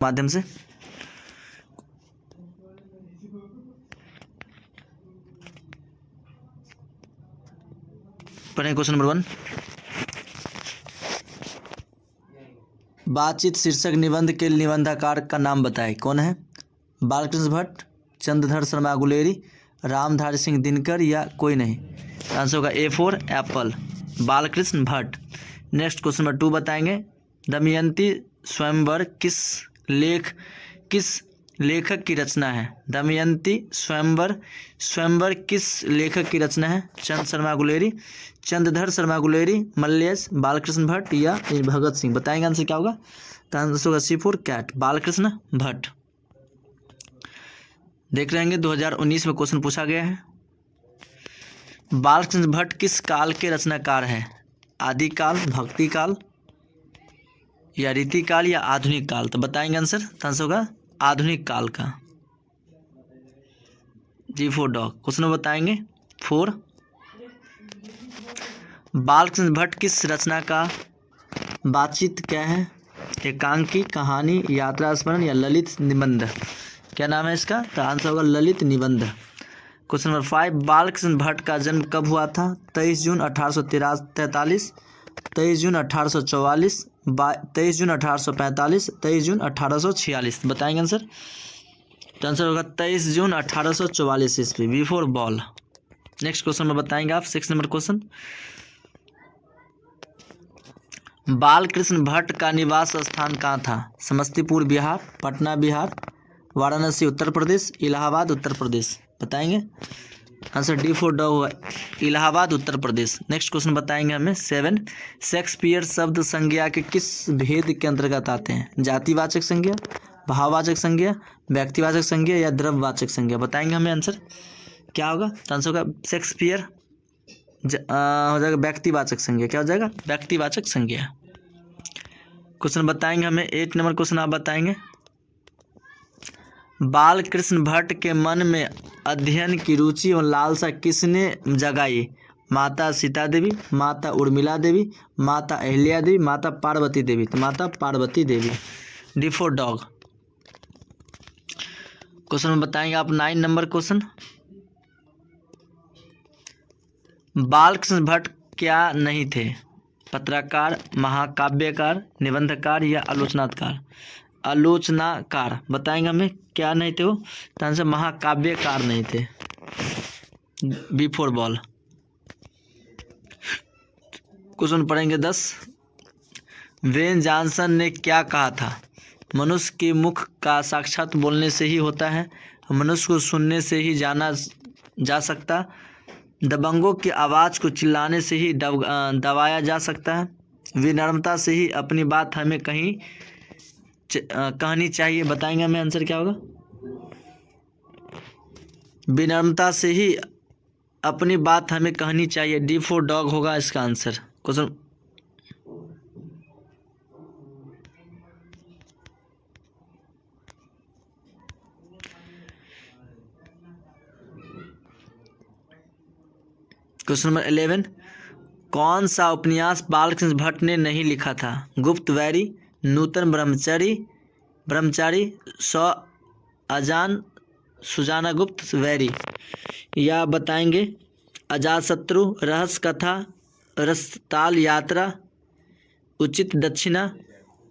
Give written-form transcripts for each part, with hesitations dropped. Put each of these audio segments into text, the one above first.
माध्यम से। पढ़ें क्वेश्चन नंबर 1। बातचीत शीर्षक निबंध के निबंधकार का नाम बताएं। कौन है? बालकृष्ण भट्ट, चंद्रधर शर्मा गुलेरी, रामधारी सिंह दिनकर या कोई नहीं। आंसर होगा A4 Apple, Balkrishna Bhatt. Next question number 2 बताएंगे। दमयंती स्वयंवर किस लेखक की रचना है? दमयंती स्वयंवर किस लेखक की रचना है? चंद्र शर्मा गुलेरी, चंद्रधर शर्मा गुलेरी, मल्लेश, बालकृष्ण भट्ट या भगत सिंह। बताएंगे आंसर क्या होगा? तो आंसर होगा C4 कैट, बालकृष्ण भट्ट। देख रहे हैं 2019 में क्वेश्चन पूछा गया है। बालकृष्ण भट्ट किस काल के रचनाकार हैं? आदिकाल, भक्ति काल या रीतिकाल या आधुनिक काल। तो बताएंगे आंसर। तो आंसर होगा आधुनिक काल का, G4 डॉग। क्वेश्चन बताएंगे 4। बालकृष्ण भट्ट किस रचना का बातचीत क्या है? एकांकी, कहानी, यात्रा स्मरण या ललित निबंध। क्या नाम है इसका? तो आंसर होगा ललित निबंध। Question number 5। बालकृष्ण भट्ट का जन्म कब हुआ था? 23 जून 1843, 23 जून 1844, 23 जून 1845, 23 जून 1846। बताएंगे आंसर। तो आंसर होगा 23 जून 1844 ईस्वी, B4 बॉल। नेक्स्ट क्वेश्चन में बताएंगे आप 6 नंबर क्वेश्चन। बालकृष्ण भट्ट का निवास स्थान कहाँ था? समस्तीपुर बिहार, पटना बिहार, वाराणसी उत्तर प्रदेश, इलाहाबाद उत्तर प्रदेश। बताएंगे आंसर। D4 डॉग हुआ इलाहाबाद उत्तर प्रदेश। नेक्स्ट क्वेश्चन बताएंगे हमें 7। शेक्सपियर शब्द संज्ञा के किस भेद के अंतर्गत आते हैं? जातिवाचक संज्ञा, भाववाचक संज्ञा, व्यक्तिवाचक संज्ञा या द्रव्यवाचक संज्ञा। बताएंगे हमें आंसर क्या होगा? तो आंसर होगा शेक्सपियर हो जाएगा व्यक्तिवाचक संज्ञा। क्या हो जाएगा? व्यक्तिवाचक संज्ञा। क्वेश्चन बताएंगे हमें 8 नंबर क्वेश्चन आप बताएंगे। बालकृष्ण भट्ट के मन में अध्ययन की रुचि और लालसा किसने जगाई? माता सीता देवी, माता उर्मिला देवी, माता अहिल्या देवी, माता पार्वती देवी। तो माता पार्वती देवी, D4 डॉग। क्वेश्चन में बताएंगे आप 9 नंबर क्वेश्चन। बालकृष्ण भट्ट क्या नहीं थे? पत्रकार, महाकाव्यकार, निबंधकार या आलोचनाकार। बताएंगे हमें क्या नहीं थे वो? तो आंसर महाकाव्यकार नहीं थे, B4 बॉल। क्वेश्चन पढ़ेंगे 10। वेन जॉनसन ने क्या कहा था? मनुष्य के मुख का साक्षात बोलने से ही होता है, मनुष्य को सुनने से ही जाना जा सकता, दबंगों की आवाज़ को चिल्लाने से ही दबाया जा सकता है, विनम्रता से ही अपनी बात हमें कहनी चाहिए। बताएंगे हमें आंसर क्या होगा? विनम्रता से ही अपनी बात हमें कहनी चाहिए, D4 डॉग होगा इसका आंसर। Question number 11। कौन सा उपन्यास बालकृष्ण भट्ट ने नहीं लिखा था? गुप्त वैरी, नूतन ब्रह्मचारी, 100 अजान, सुजाना गुप्त वैरी। या बताएंगे अजातशत्रु, रहस्य कथा, रसताल यात्रा, उचित दक्षिणा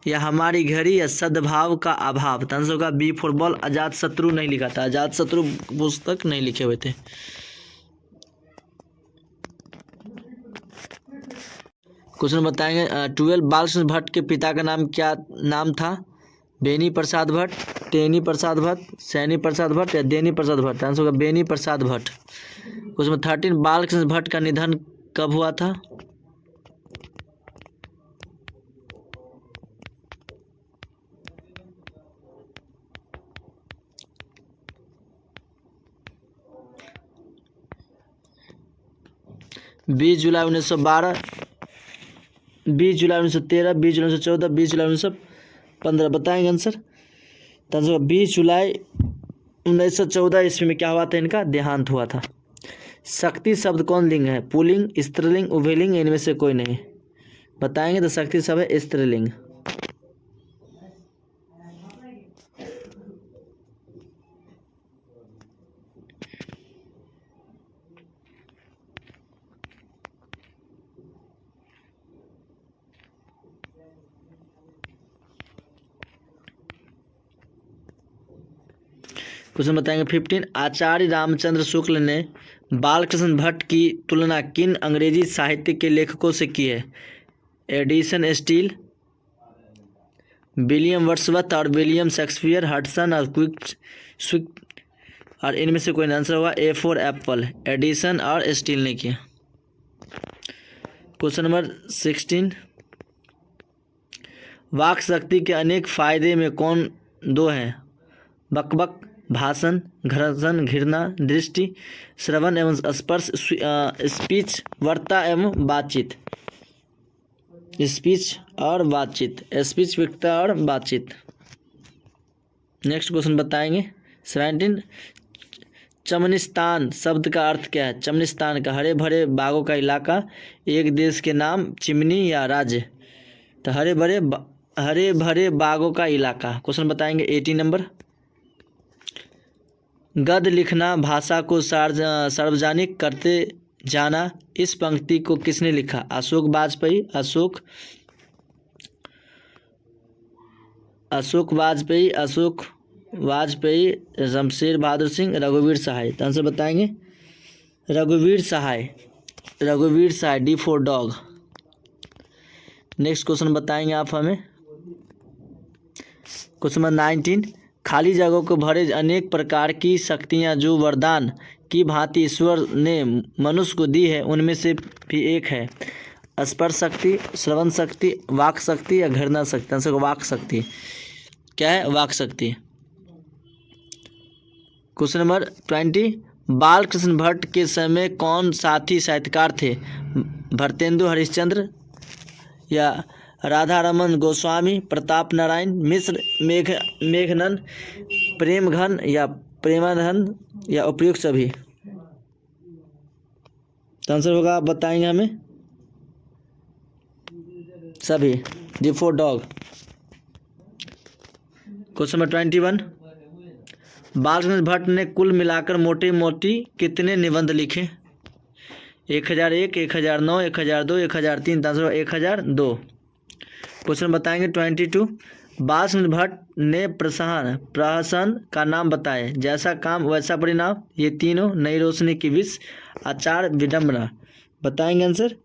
या हमारी घड़ी या सद्भाव का अभाव। तो आंसर होगा B4 बॉल, अजातशत्रु नहीं लिखा था। अजातशत्रु पुस्तक नहीं लिखे हुए थे। क्वेश्चन बताएंगे 12। बालकृष्ण भट्ट के पिता का नाम क्या था? बेनी प्रसाद भट्ट, टेनी प्रसाद भट्ट, सैनी प्रसाद भट्ट या देनी प्रसाद भट्ट। आंसर होगा बेनी प्रसाद भट्ट। क्वेश्चन 13। बालकृष्ण भट्ट का निधन कब हुआ था? बीस जुलाई 1912, 20 जुलाई 1913, 20 जुलाई 1914, 20 जुलाई 1915। बताएंगे आंसर। तो आंसर 20 जुलाई 1914 ईस्वी में क्या हुआ था? इनका देहांत हुआ था। शक्ति शब्द कौन लिंग है? पुल्लिंग, स्त्रीलिंग, उभयलिंग, इनमें से कोई नहीं। बताएंगे तो शक्ति शब्द है स्त्रीलिंग। क्वेश्चन बताएंगे 15। आचार्य रामचंद्र शुक्ल ने बालकृष्ण भट्ट की तुलना किन अंग्रेजी साहित्य के लेखकों से की है? एडिसन स्टील, विलियम वर्ड्सवर्थ और विलियम शेक्सपियर, हडसन और क्विक, और इनमें से कोई आंसर होगा ए फॉर एप्पल, एडिसन और स्टील ने किया। Question number 16। वाक शक्ति के अनेक फायदे में कौन दो हैं? बकबक, भाषण, घर्षण, घृणा, दृष्टि, श्रवण एवं स्पर्श, स्पीच, वार्ता एवं बातचीत। स्पीच और बातचीत, स्पीच, वक्ता और बातचीत। नेक्स्ट क्वेश्चन बताएंगे 17। चमनिस्तान शब्द का अर्थ क्या है? चमनिस्तान का हरे भरे बागों का इलाका, एक देश के नाम, चिमनी या राज्य। तो हरे भरे बागों का इलाका। क्वेश्चन बताएंगे 18 नंबर। गद्य लिखना भाषा को सार्वजनिक करते जाना, इस पंक्ति को किसने लिखा? अशोक वाजपेयी, शमशेर बहादुर सिंह, रघुवीर सहाय। तो आंसर बताएंगे रघुवीर Sahay, D for dog. Next question बताएंगे आप हमें क्वेश्चन नंबर 19। खाली जगहों को भरे अनेक प्रकार की शक्तियाँ जो वरदान की भांति ईश्वर ने मनुष्य को दी है, उनमें से भी एक है स्पर्श शक्ति, श्रवण शक्ति, वाक शक्ति या घृणा शक्ति। आंसर वाक शक्ति। क्या है? वाक शक्ति। Question number 20। बालकृष्ण भट्ट के समय कौन साथी साहित्यकार थे? भरतेंदु हरिश्चंद्र या राधारमण गोस्वामी, प्रताप नारायण मिश्र, मेघनंद, प्रेमघन या प्रेमानंद या उपयुक्त सभी। तो आंसर होगा, आप बताएंगे हमें सभी, D for dog. Question number 21। Balkrishna Bhatt ने कुल मिलाकर मोटे मोटी कितने निबंध लिखे? 1001, 1009, 1002, 1003। आंसर 1002। क्वेश्चन बताएंगे 22। बालकृष्ण भट्ट ने प्रहसन का नाम बताए। जैसा काम वैसा परिणाम, ये तीनों, नई रोशनी की विष, आचार, विडंबना। बताएंगे आंसर।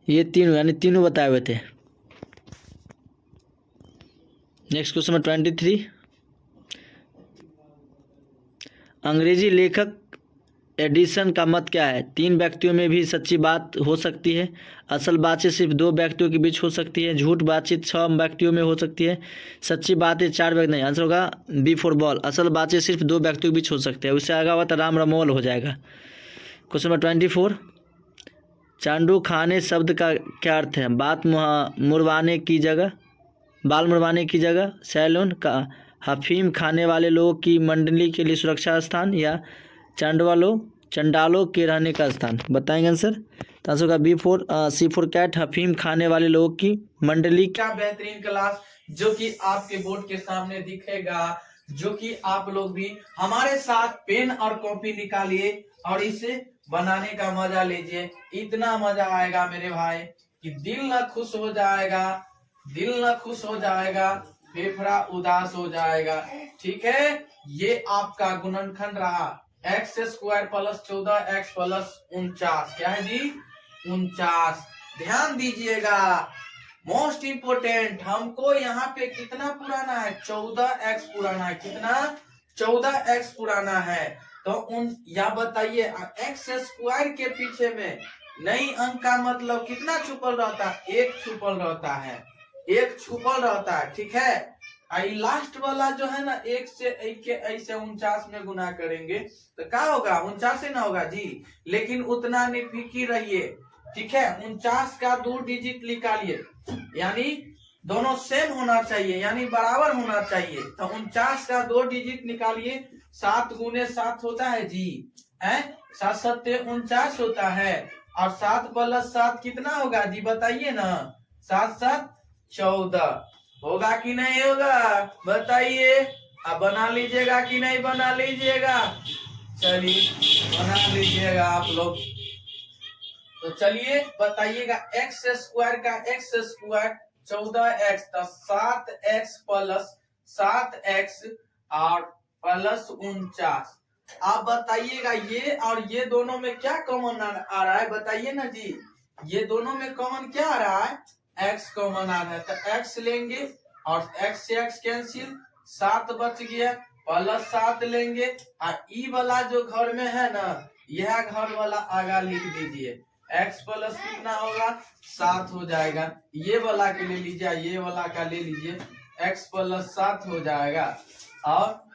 ये तीनों, यानी तीनों बताए हुए थे। Next question number 23। अंग्रेजी लेखक एडिसन का मत क्या है? 3 व्यक्तियों में भी सच्ची बात हो सकती है, असल बातचीत सिर्फ 2 व्यक्तियों के बीच हो सकती है, झूठ बातचीत 6 व्यक्तियों में हो सकती है, सच्ची बातें 4 व्यक्ति। नहीं, आंसर होगा बी फॉर बॉल, असल बातचीत सिर्फ 2 व्यक्तियों के बीच हो सकती है। उससे आगे हुआ तो राम रमोल हो जाएगा। Question number 24। चांडू खाने शब्द का क्या अर्थ है? बाल मुड़वाने की जगह, सैलून का, अफीम खाने वाले लोगों की मंडली के लिए सुरक्षा स्थान, या चंडालों के रहने का स्थान। बताएंगे आंसर। तो आंसर का सी फॉर कैट, अफीम खाने वाले लोगों की मंडली। क्या बेहतरीन क्लास जो कि आपके बोर्ड के सामने दिखेगा, जो कि आप लोग भी हमारे साथ पेन और कॉपी निकालिए और इसे बनाने का मजा लीजिए। इतना मजा आएगा मेरे भाई कि दिल न खुश हो जाएगा, फेफड़ा उदास हो जाएगा। ठीक है, ये आपका गुणनखंड रहा x² + 14x + 49। क्या है जी? 49। ध्यान दीजिएगा, मोस्ट इंपोर्टेंट, हमको यहाँ पे कितना पुराना है? 14x पुराना है। कितना? 14x पुराना है। तो या बताइए x² के पीछे में नई अंक का मतलब कितना छुपल रहता है? 1 छुपल रहता है, 1 छुपल रहता है। ठीक है, आई लास्ट वाला जो है ना, 1 से ऐसे 49 में गुना करेंगे तो क्या होगा? 49 ही ना होगा जी। लेकिन उतना निफिकी रहिए। ठीक है, 49 का 2 डिजिट निकालिए, यानी दोनों सेम होना चाहिए, यानी बराबर होना चाहिए। तो 49 का 2 डिजिट निकालिए। 7 × 7 होता है जी, है 7 × 7 49 होता है। और 7 + 7 कितना होगा जी? बताइए ना। 7 × 7 14 होगा कि नहीं होगा? बताइए। अब बना लीजिएगा कि नहीं बना लीजिएगा? चलिए बना लीजिएगा आप लोग। तो चलिए बताइएगा एक्स स्क्वायर का एक्स स्क्वायर 14x, तो 7x प्लस 7x और प्लस 49। आप बताइएगा ये और ये दोनों में क्या कॉमन आ रहा है, बताइए ना जी। ये दोनों में कॉमन क्या आ रहा है, x कॉमन आ रहा है, तो x लेंगे और x से x कैंसिल, 7 बच गया, प्लस 7 लेंगे और ई वाला जो घर में है ना, यह घर वाला आगा लिख दीजिए। x प्लस कितना होगा, 7 हो जाएगा। ये वाला के ले लीजिए, ये वाला का ले लीजिए, x प्लस 7 हो जाएगा और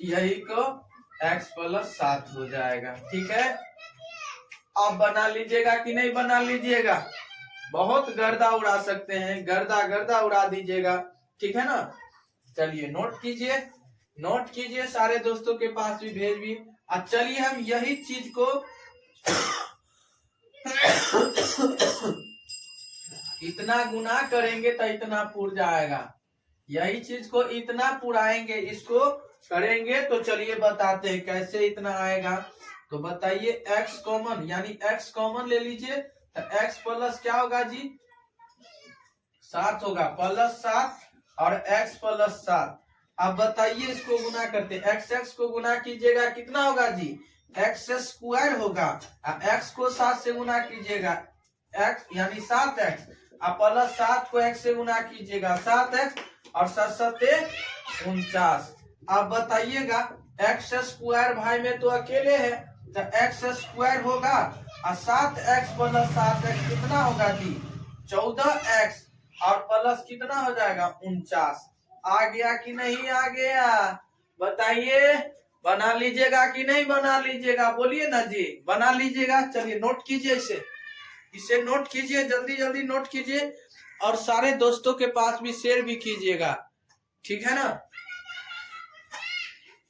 यही को x प्लस 7 हो जाएगा। ठीक है, आप बना लीजिएगा कि नहीं बना लीजिएगा, बहुत गर्दा उड़ा सकते हैं, गर्दा गर्दा उड़ा दीजिएगा। ठीक है ना, चलिए नोट कीजिए, नोट कीजिए, सारे दोस्तों के पास भी भेज भी। अब चलिए हम यही चीज को इतना गुना करेंगे तो इतना पुर जाएगा, यही चीज को इतना पुराएंगे, इसको करेंगे तो चलिए बताते हैं कैसे इतना आएगा। तो बताइए x कॉमन, यानी x कॉमन ले लीजिए, तो x प्लस क्या होगा जी, 7 होगा, प्लस 7 और x प्लस 7। अब बताइए इसको गुना करते, x को गुना कीजिएगा कितना होगा जी, x स्क्वायर होगा, x को 7 से गुना कीजिएगा x यानी 7x, अब प्लस 7 को x से गुना कीजिएगा 7x और 7 7 49। अब बताइएगा x स्क्वायर भाई में तो अकेले है, तो x स्क्वायर होगा और 7x प्लस 7x कितना होगा जी, 14x और प्लस कितना हो जाएगा 49। आ गया कि नहीं आ गया, बताइए, बना लीजिएगा कि नहीं बना लीजिएगा, बोलिए ना जी, बना लीजिएगा। चलिए नोट कीजिए, इसे नोट कीजिए, जल्दी जल्दी नोट कीजिए और सारे दोस्तों के पास भी शेयर भी कीजिएगा। ठीक है ना,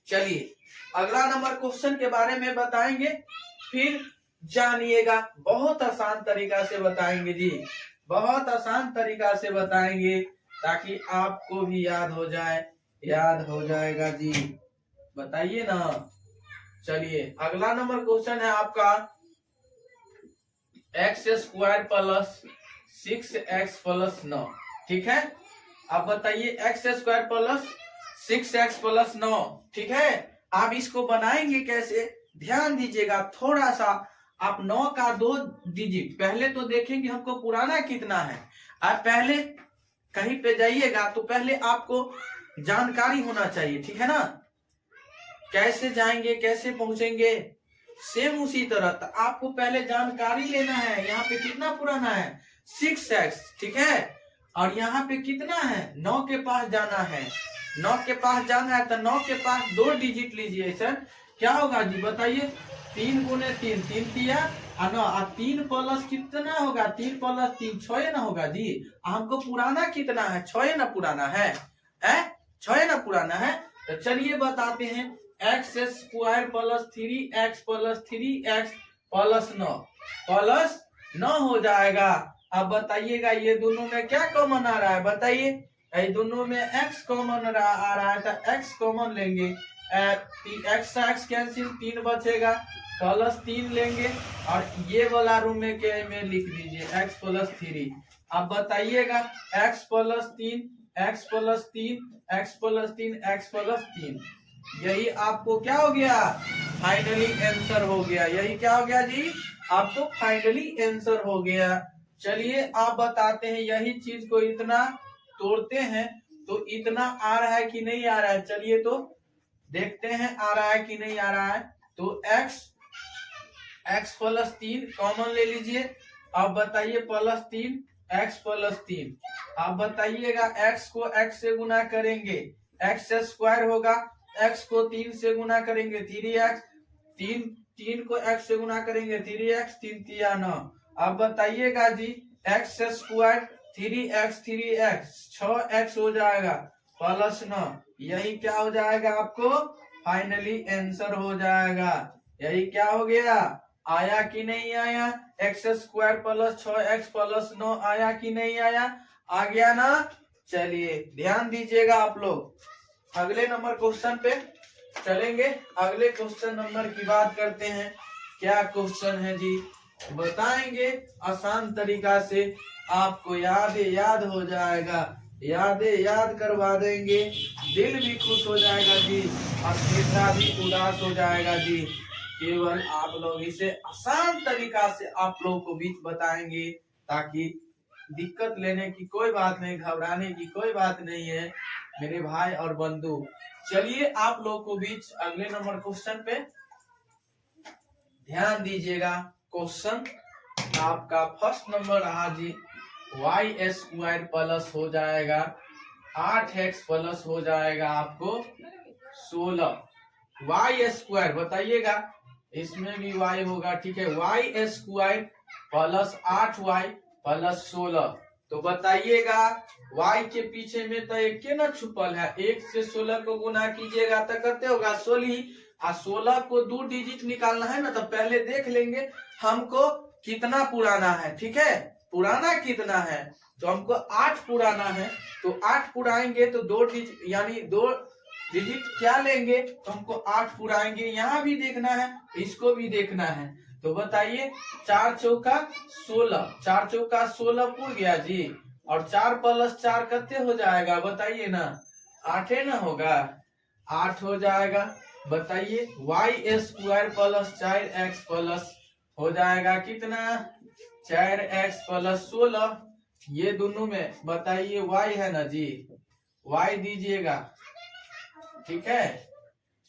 चलिए अगला नंबर क्वेश्चन के बारे में बताएंगे, फिर जानिएगा, बहुत आसान तरीका से बताएंगे जी, बहुत आसान तरीका से बताएंगे ताकि आपको भी याद हो जाए, याद हो जाएगा जी, बताइए ना। चलिए अगला नंबर क्वेश्चन है आपका x square plus 6x plus 9। ठीक है, अब बताइए x square plus 6x plus 9। ठीक है, आप इसको बनाएंगे कैसे, ध्यान दीजिएगा थोड़ा सा। आप 9 का 2 डिजिट पहले तो देखेंगे हमको पुराना कितना है। आप पहले कहीं पे जाइएगा तो पहले आपको जानकारी होना चाहिए, ठीक है ना, कैसे जाएंगे कैसे पहुंचेंगे, सेम उसी तरह। तो आपको पहले जानकारी लेना है, यहाँ पे कितना पुराना है 6x, ठीक है, और यहाँ पे कितना है 9 के पास जाना है, 9 के पास जाना है तो 9 के पास 2 डिजिट लीजिए सर, क्या होगा जी बताइए, 3 गुने 3 3 तिया और 9, 3 प्लस कितना होगा, 3 प्लस 3 6 ना होगा जी। हमको पुराना कितना है 6 ना पुराना है, 6 ना पुराना है। तो चलिए बताते हैं, x square plus 3x plus 3x plus 9 हो जाएगा। अब बताइएगा ये दोनों में क्या कॉमन आ रहा है, बताइए, ये दोनों में x कॉमन आ रहा है तो x कॉमन लेंगे, x x कैंसिल, 3 बचेगा, प्लस 3 लेंगे और ये वाला रूम में लिख दीजिए x प्लस 3। अब बताइएगा x plus 3 x plus 3 x plus 3 x plus 3, यही आपको क्या हो गया, फाइनली आंसर हो गया। यही क्या हो गया जी, आपको फाइनली आंसर हो गया। चलिए आप बताते हैं, यही चीज को इतना तोड़ते हैं तो इतना आ रहा है कि नहीं आ रहा है, चलिए तो देखते हैं आ रहा है कि नहीं आ रहा है। तो x प्लस 3 कॉमन ले लीजिए, अब बताइए प्लस 3 x प्लस 3। आप बताइएगा x को x से गुना करेंगे x स्क्वायर होगा, x को 3 से गुना करेंगे 3x, 3 को x से गुना करेंगे 3x, 3 तिया 9। अब बताइएगा जी x स्क्वायर 3x 6x हो जाएगा प्लस 9, यही क्या हो जाएगा, आपको फाइनली आंसर हो जाएगा। यही क्या हो गया, आया कि नहीं आया, x square plus 6x plus 9 आया कि नहीं आया, आ गया ना। चलिए ध्यान दीजिएगा आप लोग, अगले नंबर क्वेश्चन पे चलेंगे। अगले क्वेश्चन नंबर की बात करते हैं, क्या क्वेश्चन है जी, बताएंगे आसान तरीका से, आपको याद हो जाएगा, याद करवा देंगे, दिल भी खुश हो जाएगा जी और फेफड़ा भी उदास हो जाएगा जी। केवल आप लोग इसे आसान तरीका से आप लोगों को बीच बताएंगे, ताकि दिक्कत लेने की कोई बात नहीं, घबराने की कोई बात नहीं है मेरे भाई और बंधु। चलिए आप लोग को बीच अगले नंबर क्वेश्चन पे ध्यान दीजिएगा। क्वेश्चन आपका फर्स्ट नंबर रहा जी, y स्क्वायर प्लस हो जाएगा 8x प्लस हो जाएगा आपको 16। y स्क्वायर बताइएगा, इसमें भी y होगा, ठीक है। y square plus 8y plus 16, तो बताइएगा y के पीछे में तो एक के ना छुपल है, 1 से 16 को गुना कीजिएगा तो कितने होगा 16, और 16 को 2 डिजिट निकालना है ना, तो पहले देख लेंगे हमको कितना पुराना है, ठीक है। पुराना कितना है, तो हमको 8 पुराना है, तो 8 पुराएंगे तो 2 डिजिट यानी 2 डिजिट क्या लेंगे, तो हमको 8 पुराएंगे। यहाँ भी देखना है, इसको भी देखना है, तो बताइए 4 चौका 16, 4 चौका 16 पूर गया जी, और 4 प्लस 4 कितने हो जाएगा बताइए ना, 8 ना होगा, 8 हो जाएगा। बताइए y square plus 4x plus हो जाएगा कितना, 4x प्लस 16, ये दोनों में बताइए y है ना जी, y दीजिएगा, ठीक है।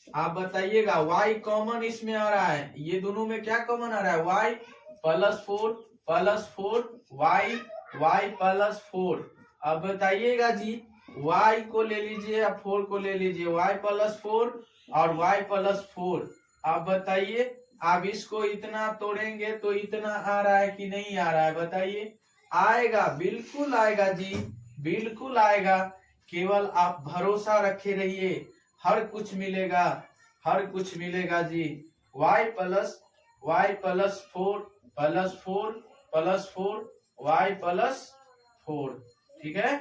आप बताइएगा y कॉमन इसमें आ रहा है, ये दोनों में क्या कॉमन आ रहा है, y प्लस 4 y प्लस 4। अब बताइएगा जी y को ले लीजिए या 4 को ले लीजिए, y प्लस 4 और y प्लस 4। आप बताइए, आप इसको इतना तोड़ेंगे तो इतना आ रहा है कि नहीं आ रहा है, बताइए। आएगा, बिल्कुल आएगा जी, बिल्कुल आएगा, केवल आप भरोसा रखे रहिए, हर कुछ मिलेगा, हर कुछ मिलेगा जी। y plus 4 plus 4 plus 4 y plus 4, ठीक है।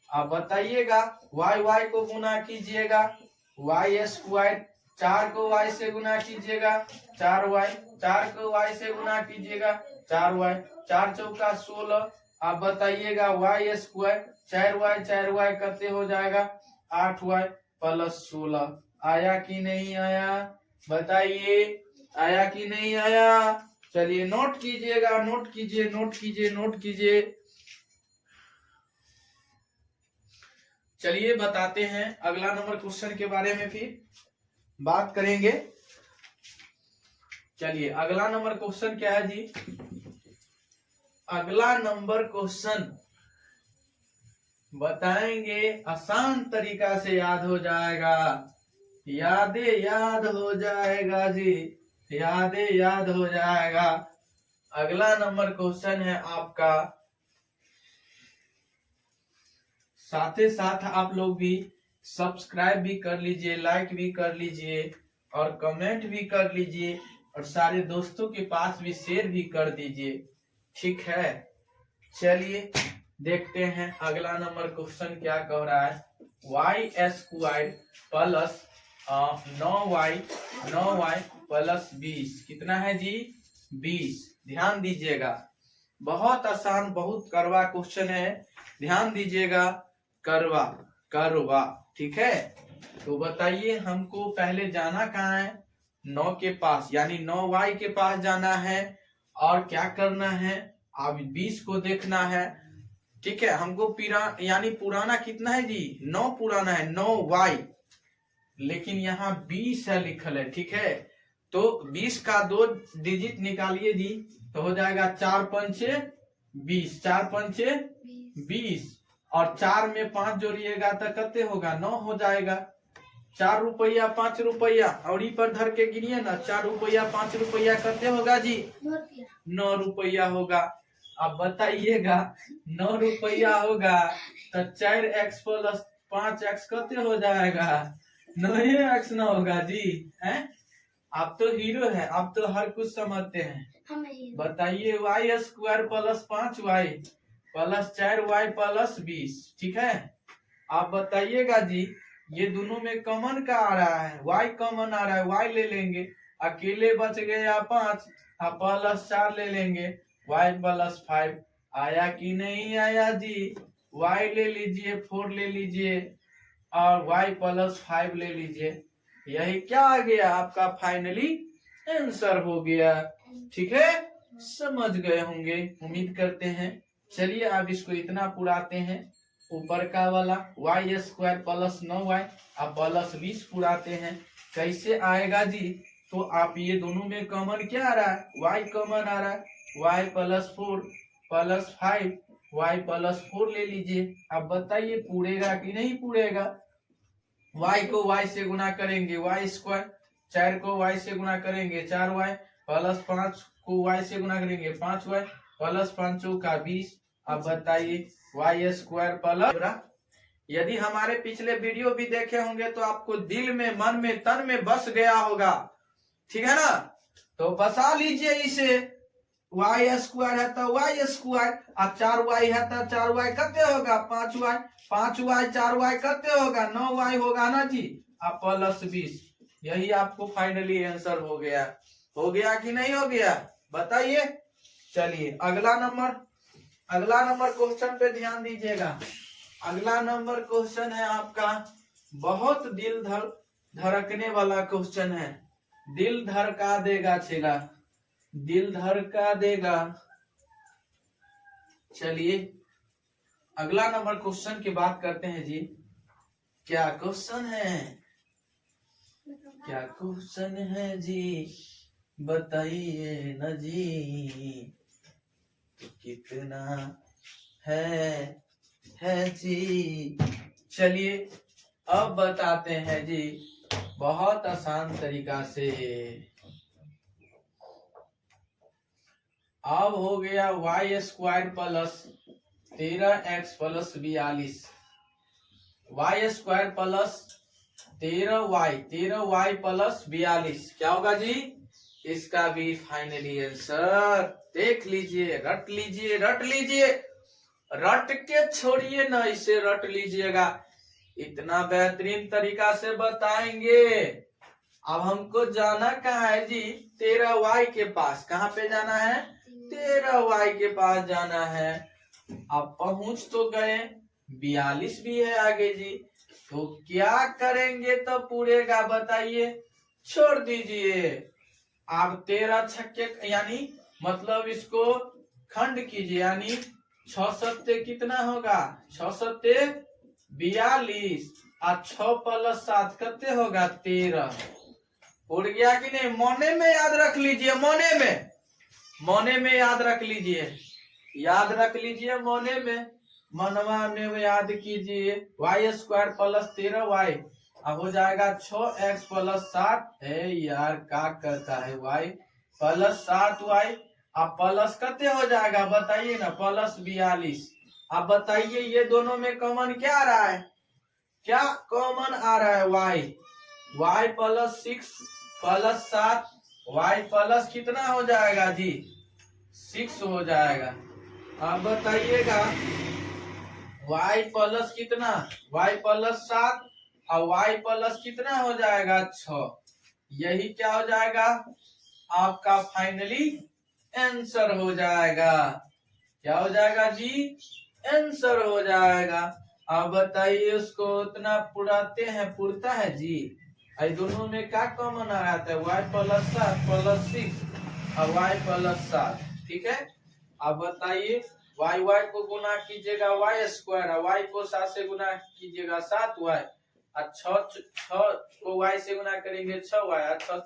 आप बताइएगा y को गुना कीजिएगा, y स्क्वायर 4 को y से गुना कीजिएगा 4y, 4 को y से गुना कीजिएगा 4y, 4 चौका 16। आप बताइएगा y स्क्वायर 4y कितने हो जाएगा 8y प्लस 16। आया कि नहीं आया, बताइए आया कि नहीं आया। चलिए नोट कीजिएगा, नोट कीजिए, नोट कीजिए, नोट कीजिए। चलिए बताते हैं अगला नंबर क्वेश्चन के बारे में, फिर बात करेंगे। चलिए अगला नंबर क्वेश्चन क्या है जी, अगला नंबर क्वेश्चन बताएंगे, आसान तरीका से याद हो जाएगा, याद हो जाएगा जी, याद हो जाएगा। अगला नंबर क्वेश्चन है आपका, साथ ही साथ आप लोग भी सब्सक्राइब भी कर लीजिए, लाइक भी कर लीजिए और कमेंट भी कर लीजिए और सारे दोस्तों के पास भी शेयर भी कर दीजिए, ठीक है। चलिए देखते हैं अगला नंबर क्वेश्चन क्या कह रहा है, y square plus 9y plus 20 कितना है जी 20। ध्यान दीजिएगा, बहुत आसान, बहुत करवा क्वेश्चन है, ध्यान दीजिएगा, करवा, ठीक है। तो बताइए हमको पहले जाना कहाँ है, 9 के पास यानी 9y के पास जाना है और क्या करना है, अब 20 को देखना है, ठीक है। हमको यानी पुराना कितना है जी 9 पुराना है, 9y, लेकिन यहाँ 20 है लिखल है, ठीक है। तो 20 का 2 डिजिट निकालिए जी, तो हो जाएगा 4 पंचे 20, 4 पंचे 20 और 4 में 5 जोड़िएगा तो कितने होगा 9 हो जाएगा। 4 रुपया 5 रुपया और पर धर के गिनिए ना, 4 रुपया 5 रुपया कितने होगा जी 9 रुपया होगा। अब बताइएगा 9 रुपया होगा तो 4x प्लस 5x कितने हो जाएगा 9x ना होगा जी, हैं। आप तो हीरो है, आप तो हर कुछ समझते हैं। बताइए y square plus 5y plus 4y plus 20, ठीक है। आप बताइएगा जी ये दोनों में कॉमन का आ रहा है, y कॉमन आ रहा है, y ले लेंगे, अकेले बच गया 5 अब +4 ले लेंगे, y +5 आया कि नहीं आया जी? y ले लीजिए, 4 ले लीजिए और y +5 ले लीजिए। यही क्या आ गया आपका फाइनली आंसर हो गया। ठीक है, समझ गए होंगे उम्मीद करते हैं। चलिए अब इसको इतना पुराते हैं, ऊपर का वाला y² + 9y अब +20 पुराते हैं। कैसे आएगा जी? तो आप ये दोनों में कॉमन क्या आ रहा है? y कॉमन आ रहा है, y +4 +5 y +4 ले लीजिए। अब बताइए पूरेगा कि नहीं पूरेगा? y को y से गुना करेंगे y², 4 को y से गुना करेंगे 4y, +5 को y से गुना करेंगे 5y, +5 का 20। अब बताइए y² यदि हमारे पिछले वीडियो भी देखे होंगे तो आपको दिल में, मन में, तन में बस गया होगा। ठीक है ना? तो बसा लीजिए इसे। y² है तो y² और 4y है तो 4y कितने होगा? 5y, 5y 4y कितने होगा? 9y होगा ना जी। अब +20, यही आपको फाइनली आंसर हो गया। हो गया कि नहीं हो गया? बताइए। चलिए अगला नंबर क्वेश्चन पे ध्यान दीजिएगा। अगला नंबर क्वेश्चन है आपका बहुत दिल धड़कने वाला क्वेश्चन है। दिल धड़का देगा छेला, दिल धड़का देगा। चलिए अगला नंबर क्वेश्चन की बात करते हैं जी। क्या क्वेश्चन है? क्या क्वेश्चन है जी? बताइए न जी। कितना है जी। चलिए अब बताते हैं जी बहुत आसान तरीका से। अब हो गया y² + 13x + 42, y² + 13y + 42 क्या होगा जी? इसका भी फाइनली आंसर देख लीजिए, रट लीजिए, रट के छोड़िए ना, इसे रट लीजिएगा। इतना बेहतरीन तरीका से बताएंगे। अब हमको जाना कहाँ है जी? 13y के पास। कहाँ पे जाना है? 13y के पास जाना है। अब पहुंच तो गए, 42 भी है आगे जी। तो क्या करेंगे तो पूरेगा? बताइए। छोड़ दीजिए। आप 13 छक्के यानी मतलब इसको खंड कीजिए, यानी 6 सत्ते कितना होगा? 6 सत्ते 42 और 6 + 7 कितने होगा? 13। उड़ गया कि नहीं? मोने में याद रख लीजिए, मोने में याद रख लीजिए, मोने में, मनवा में याद कीजिए। y² + 13y अब हो जाएगा 6x + 7 है यार, क्या करता है? y + 7y अब प्लस कितने हो जाएगा? बताइए ना, +42। अब बताइए ये दोनों में कॉमन क्या आ रहा है? क्या कॉमन आ रहा है? y +6 + 7 y प्लस कितना हो जाएगा जी? 6 हो जाएगा। अब बताइएगा y प्लस कितना? y + 7 और y प्लस कितना हो जाएगा? 6। यही क्या हो जाएगा? आपका फाइनली आंसर हो जाएगा। क्या हो जाएगा जी? आंसर हो जाएगा। अब बताइए उसको उतना पुरता है जी। ये दोनों में क्या कॉमन आ रहा था? y + 7 + 6 और y + 7। ठीक है। अब बताइए y को गुना कीजिएगा y² और y को 7 से गुना कीजिएगा 7y और 6 को y से गुना करेंगे 6y और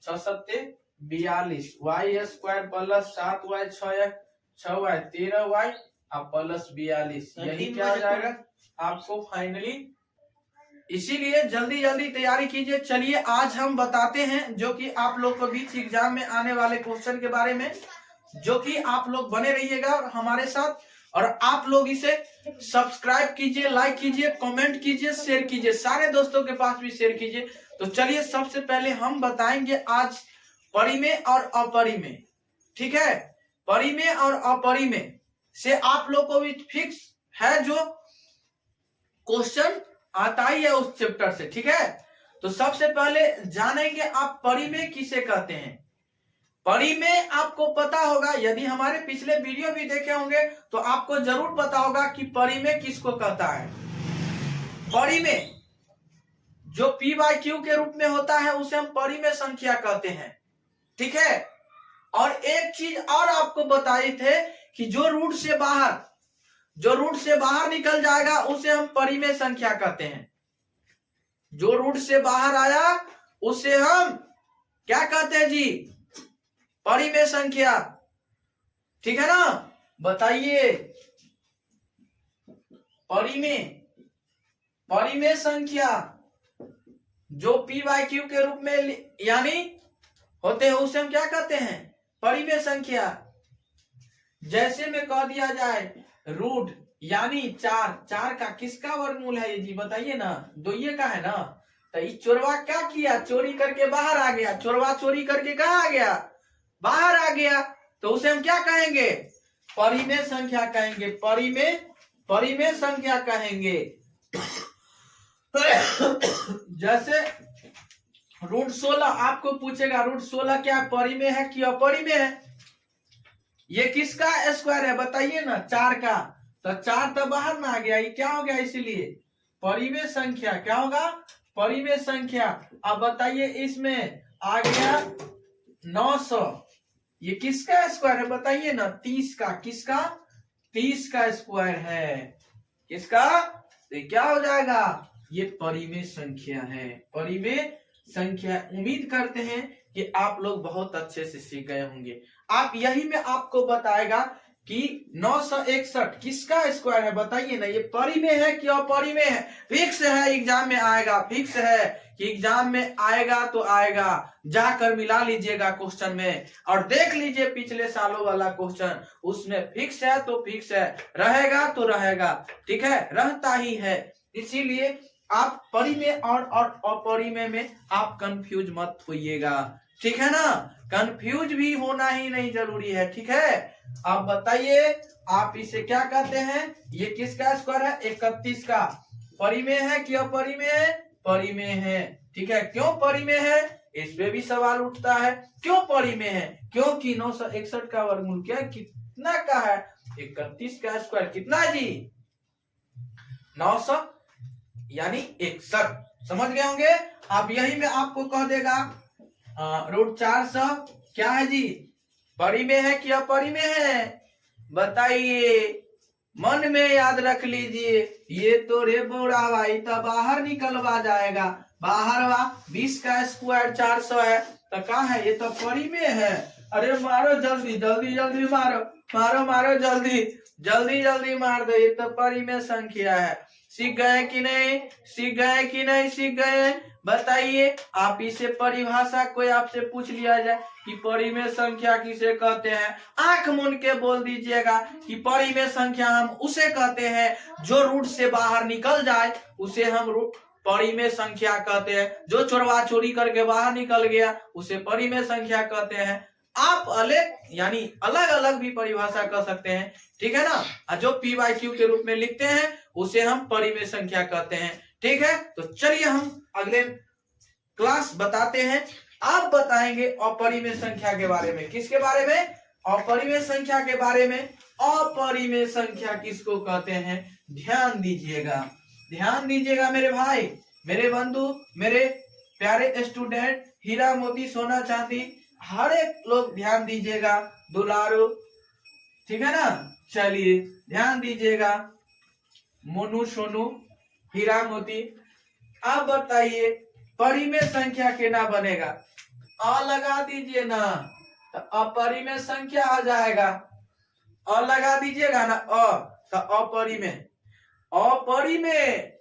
6 सत्ते 42 y² + 7y 6y 13y और +42। यही क्या हो जाएगा आपको फाइनली? इसीलिए जल्दी तैयारी कीजिए। चलिए आज हम बताते हैं जो कि आप लोग को बीच एग्जाम में आने वाले क्वेश्चन के बारे में, जो कि आप लोग बने रहिएगा हमारे साथ, और आप लोग इसे सब्सक्राइब कीजिए, लाइक कीजिए, कमेंट कीजिए, शेयर कीजिए, सारे दोस्तों के पास भी शेयर कीजिए। तो चलिए सबसे पहले हम बताएंगे आज परिमेय और अपरिमेय। ठीक है, परिमेय और अपरिमेय से आप लोग को भी फिक्स है जो क्वेश्चन आता ही है उस चैप्टर से। ठीक है, तो सबसे पहले जानेंगे आप परिमेय किसे कहते हैं। परिमेय आपको पता होगा, यदि हमारे पिछले वीडियो भी देखे होंगे तो आपको जरूर पता होगा कि परिमेय किसको कहता है। परिमेय जो P बाई क्यू के रूप में होता है उसे हम परिमेय संख्या कहते हैं, ठीक है। और एक चीज और आपको बताए थे कि जो रूट से बाहर निकल जाएगा उसे हम परिमेय संख्या कहते हैं। जो रूट से बाहर आया उसे हम क्या कहते हैं जी? परिमेय संख्या, ठीक है ना। बताइए, परिमेय संख्या जो P बाई क्यू के रूप में यानी होते हैं उसे हम क्या कहते हैं? परिमेय संख्या। जैसे में कह दिया जाए रूट यानी 4 का किसका वर्गमूल है ये जी? बताइए ना, दोइये का है ना। तो ये चोरवा क्या किया? चोरी करके बाहर आ गया। चोरवा चोरी करके कहाँ आ गया? बाहर आ गया। तो उसे हम क्या कहेंगे? परिमेय संख्या कहेंगे। परिमेय संख्या कहेंगे। जैसे रूट 16 आपको पूछेगा, रूट 16 क्या परिमेय है कि अपरिमेय है? ये किसका स्क्वायर है बताइए ना? 4 का। तो 4 तो बाहर में आ गया, ये क्या हो गया? इसीलिए परिमेय संख्या क्या होगा? परिमेय संख्या। अब बताइए, इसमें आ गया 900, ये किसका स्क्वायर है बताइए ना? 30 का। किसका? 30 का स्क्वायर है। किसका? तो क्या हो जाएगा? ये परिमेय संख्या है। परिमेय संख्या। उम्मीद करते हैं कि आप लोग बहुत अच्छे से सीख गए होंगे। आप यही में आपको बताएगा कि 961 किसका स्क्वायर है बताइए ना? ये परिमेय है कि अपरिमेय है? फिक्स है, एग्जाम में आएगा। फिक्स है कि एग्जाम में आएगा तो आएगा। जाकर मिला लीजिएगा क्वेश्चन में और देख लीजिए पिछले सालों वाला क्वेश्चन, उसमें फिक्स है तो फिक्स है, रहेगा तो रहेगा, ठीक है, रहता ही है। इसीलिए आप परिमेय और अपरिमेय में आप कंफ्यूज मत होइएगा, ठीक है ना। कंफ्यूज भी होना ही नहीं जरूरी है, ठीक है। आप बताइए, आप इसे क्या कहते हैं? ये किसका स्क्वायर है? 31 का। परिमेय है कि अपरिमेय है? परिमेय है, ठीक है। क्यों परिमेय है? इस पे भी सवाल उठता है, क्यों परिमेय है? क्योंकि 961 का वर्गमूल क्या कितना का है? 31 का स्क्वायर कितना जी? 900 यानी 61। समझ गए होंगे आप। यही में आपको कह देगा रूट 400 क्या है जी? परिमेय है कि अपरिमेय है? बताइए, मन में याद रख लीजिए। ये तो रे बोरा भाई तो बाहर निकलवा जाएगा। बाहर वा 20 का स्क्वायर 400 है तो कहाँ है? ये तो परिमेय है। अरे मारो जल्दी जल्दी जल्दी मारो, मारो मारो जल्दी जल्दी जल्दी मार दो। ये तो परिमेय संख्या है। सीख गए कि नहीं? सीख गए कि नहीं? सीख गए? बताइए, आप इसे परिभाषा कोई आपसे पूछ लिया जाए कि परिमेय संख्या किसे कहते हैं, आंख मूंद के बोल दीजिएगा कि परिमेय संख्या हम उसे कहते हैं जो रूट से बाहर निकल जाए उसे हम परिमेय संख्या कहते हैं। जो चोरवा चोरी करके बाहर निकल गया उसे परिमेय संख्या कहते हैं। आप यानी अलग अलग भी परिभाषा कर सकते हैं, ठीक है ना। जो P बाई क्यू के रूप में लिखते हैं उसे हम परिमेय संख्या कहते हैं, ठीक है। तो चलिए हम अगले क्लास बताते हैं। आप बताएंगे अपरिमेय संख्या के बारे में। किसके बारे में? अपरिमेय संख्या के बारे में। अपरिमेय संख्या किसको कहते हैं? ध्यान दीजिएगा, ध्यान दीजिएगा मेरे भाई, मेरे बंधु, मेरे प्यारे स्टूडेंट, हीरा मोती सोना चांदी, हर एक लोग ध्यान दीजिएगा, दुलारो, ठीक है ना। चलिए ध्यान दीजिएगा, मोनू सोनू हीरा मोती। आप बताइए परिमेय संख्या के ना बनेगा? अ लगा दीजिए ना तो अपरिमेय संख्या आ जाएगा। अ लगा दीजिएगा ना, तो अपरिमेय। अपरिमेय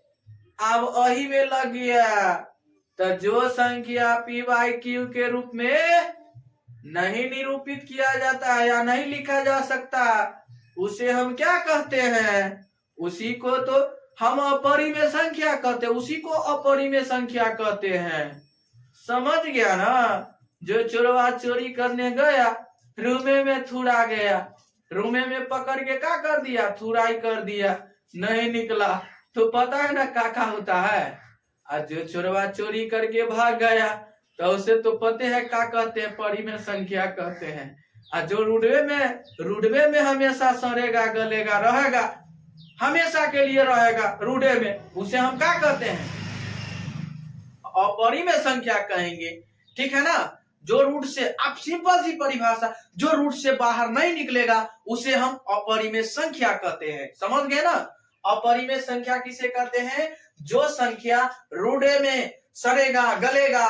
अब अही में लग गया तो जो संख्या P बाई क्यू के रूप में नहीं निरूपित किया जाता है या नहीं लिखा जा सकता उसे हम क्या कहते हैं? उसी को तो हम अपरिमेय संख्या कहते हैं, उसी को अपरिमेय संख्या कहते हैं। समझ गया ना। जो चोरवा चोरी करने गया, रूमे में थुड़ा गया, रूमे में पकड़ के क्या कर दिया? थुड़ाई कर दिया, नहीं निकला तो पता है ना क्या होता है। और जो चोरवा चोरी करके भाग गया तो उसे तो पते है क्या कहते हैं, परिमेय संख्या कहते हैं। और जो रुडवे में हमेशा सड़ेगा गलेगा रहेगा, हमेशा के लिए रहेगा रुडे में, उसे हम क्या कहते हैं, अपरिमेय संख्या कहेंगे। ठीक है ना। जो रूट से, आप सिंपल सी परिभाषा, जो रूट से बाहर नहीं निकलेगा उसे हम अपरिमेय संख्या कहते हैं। समझ गए ना। अपरिमेय संख्या किसे कहते हैं, जो संख्या रूडे में सड़ेगा गलेगा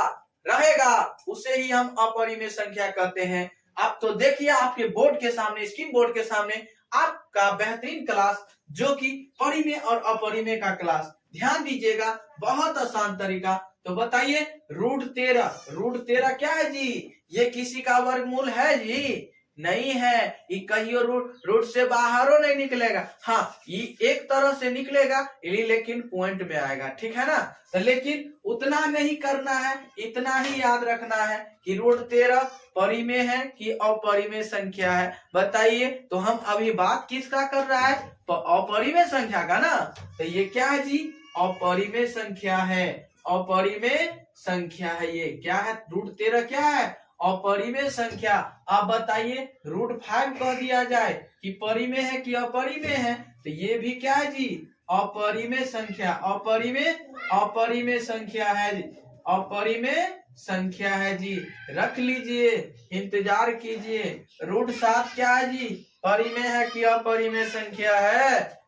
रहेगा उसे ही हम अपरिमेय संख्या कहते हैं। आप तो देखिए आपके बोर्ड के सामने, स्क्रीन बोर्ड के सामने आपका बेहतरीन क्लास जो कि परिमेय और अपरिमेय का क्लास, ध्यान दीजिएगा, बहुत आसान तरीका। तो बताइए रूट 13 क्या है जी, ये किसी का वर्गमूल है जी, नहीं है। ये कहियो रूट से बाहर नहीं निकलेगा, हाँ ये एक तरह से निकलेगा लेकिन पॉइंट में आएगा। ठीक है ना। तो लेकिन उतना नहीं करना है, इतना ही याद रखना है कि रूट 13 परिमेय है कि अपरिमेय संख्या है। बताइए। तो हम अभी बात किसका कर रहा है, अपरिमेय संख्या का ना। तो ये क्या है जी, अपरिमेय संख्या है, अपरिमेय संख्या है। ये क्या है, रूट 13 क्या है, अपरिमेय संख्या। आप बताइए रूट 5 कह दिया जाए कि परिमेय है कि अपरिमेय है, तो ये भी क्या है जी, अपरिमेय संख्या, अपरिमेय संख्या है जी, अपरिमेय संख्या है जी। रख लीजिए, इंतजार कीजिए। रूट 7 क्या है जी, परिमेय है कि अपरिमेय संख्या है,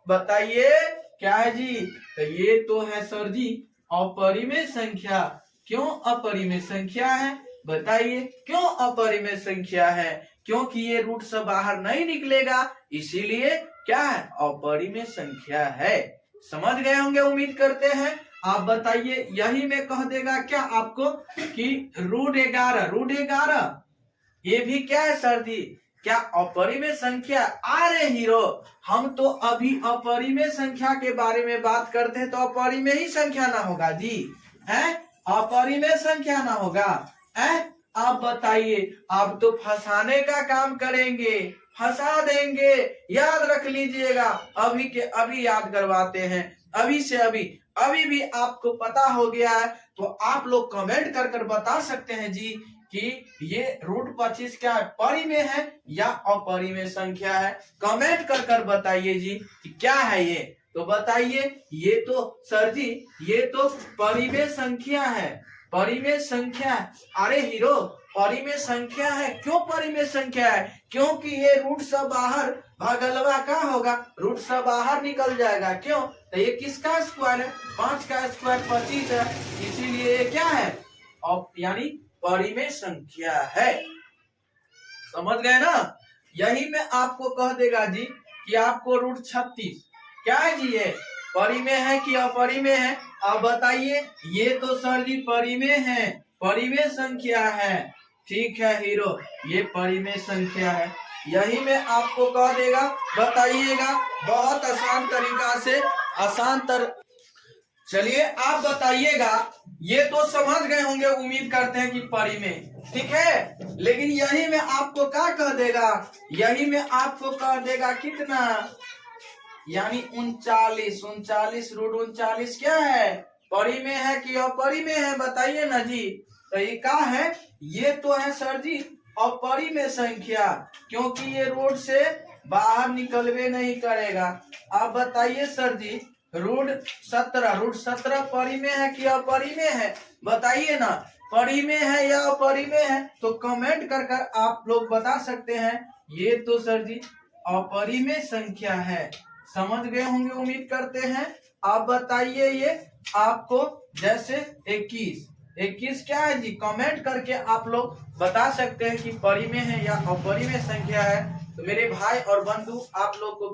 बताइए क्या है जी। तो ये तो है सर जी अपरिमेय संख्या। क्यों अपरिमेय संख्या है, बताइए क्यों अपरिमेय संख्या है, क्योंकि ये रूट से बाहर नहीं निकलेगा, इसीलिए क्या है, अपरिमेय संख्या है। समझ गए होंगे उम्मीद करते हैं। आप बताइए, यही में कह देगा क्या आपको कि रूट 11 ये भी क्या है सर जी, क्या अपरिमेय संख्या। अरे हीरो, हम तो अभी अपरिमेय संख्या के बारे में बात करते हैं, तो अपरिमेय ही संख्या ना होगा जी, है अपरिमेय संख्या ना होगा, है। आप बताइए, आप तो फंसाने का काम करेंगे, फंसा देंगे। याद रख लीजिएगा, अभी के अभी याद करवाते हैं, अभी से अभी भी आपको पता हो गया है तो आप लोग कमेंट कर बता सकते हैं जी कि ये रूट 25 क्या है, परिमेय है या अपरिमेय संख्या है। कमेंट कर बताइए जी कि क्या है ये। तो बताइए, ये तो सर जी ये तो परिमेय संख्या है, परिमेय संख्या। अरे हीरो, परिमेय संख्या है। क्यों परिमेय संख्या है, क्योंकि ये रूट से बाहर भागलवा का होगा, रूट से बाहर निकल जाएगा। क्यों, तो ये किसका स्क्वायर है, 5 का स्क्वायर 25 है, इसीलिए ये क्या है, यानी परिमेय संख्या है। समझ गए ना। यही में आपको कह देगा जी कि आपको रूट 36 क्या है जी, ये परिमेय है कि अपरिमेय है। अब बताइए, ये तो सर जी परिमेय है, परिमेय संख्या है। ठीक है हीरो, ये परिमेय संख्या है। यही में आपको कह देगा, बताइएगा, बहुत आसान तरीका से, चलिए आप बताइएगा। ये तो समझ गए होंगे उम्मीद करते हैं कि परिमेय, ठीक है। लेकिन यही में आपको क्या कह देगा, यही में आपको कह देगा कितना, यानी 39 रूट 39 क्या है, परिमेय है कि अपरिमेय है, बताइए ना जी। तो ये क्या है, ये तो है सर जी अपरिमेय संख्या, क्योंकि ये रूट से बाहर निकलवे नहीं करेगा। आप बताइए सर जी, रूट 17 परिमेय है कि अपरिमेय है, बताइए ना, परिमेय है या अपरिमेय है। तो कमेंट कर आप लोग बता सकते हैं। ये तो सर जी अपरिमेय संख्या है। समझ गए होंगे उम्मीद करते हैं। आप बताइए, ये आपको जैसे 21 क्या है जी, कमेंट करके आप लोग बता सकते हैं कि परिमेय है या अपरिमेय संख्या है। तो मेरे भाई और बंधु, आप लोग को